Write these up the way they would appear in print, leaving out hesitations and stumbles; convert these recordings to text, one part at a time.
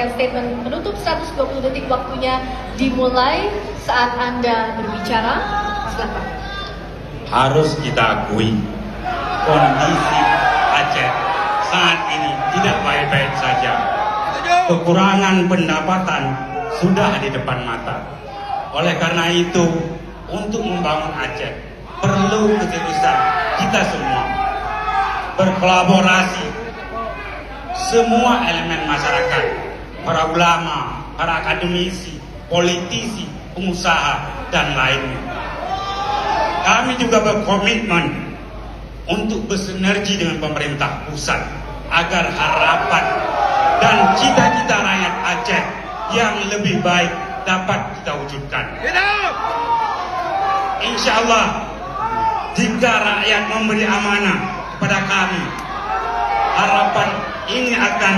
memberikan statement penutup 120 detik, waktunya dimulai saat Anda berbicara. Silakan. Harus kita akui, kondisi Aceh saat ini tidak baik-baik saja. Kekurangan pendapatan sudah di depan mata. Oleh karena itu, untuk membangun Aceh perlu keseriusan kita semua, berkolaborasi semua elemen masyarakat, para ulama, para akademisi, politisi, pengusaha, dan lainnya. Kami juga berkomitmen untuk bersinergi dengan pemerintah pusat agar harapan dan cita-cita rakyat Aceh yang lebih baik dapat kita wujudkan. Insya Allah, jika rakyat memberi amanah kepada kami, harapan ini akan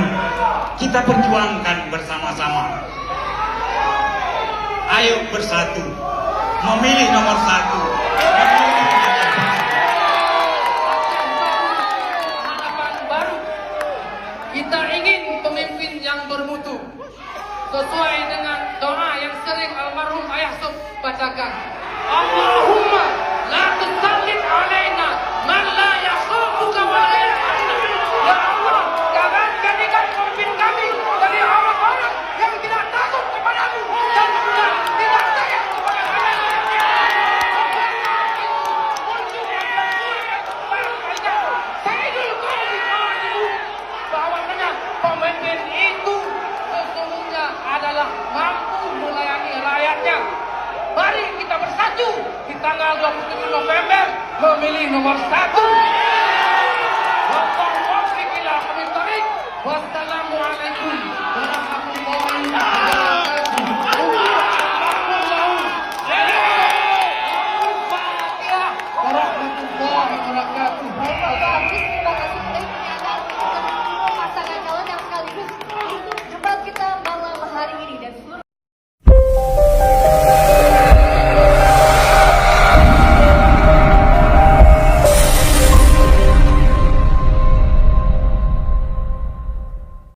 kita perjuangkan bersama-sama. Ayo bersatu, memilih nomor 1. Harapan baru. Kita ingin pemimpin yang bermutu, sesuai dengan doa yang sering almarhum Ayah Sub bacakan. Allahumma la tusallit alaina man la yakhafuka wa la yarhamna. Ya Allah, jangan jadikan pemimpin kami dari orang-orang yang tidak takut kepadamu dan juga tidak sayang kepada kami. Bahwasanya pemimpin itu sesungguhnya adalah mampu melayani rakyatnya. Mari kita bersatu di tanggal 27 November memilih nomor 1.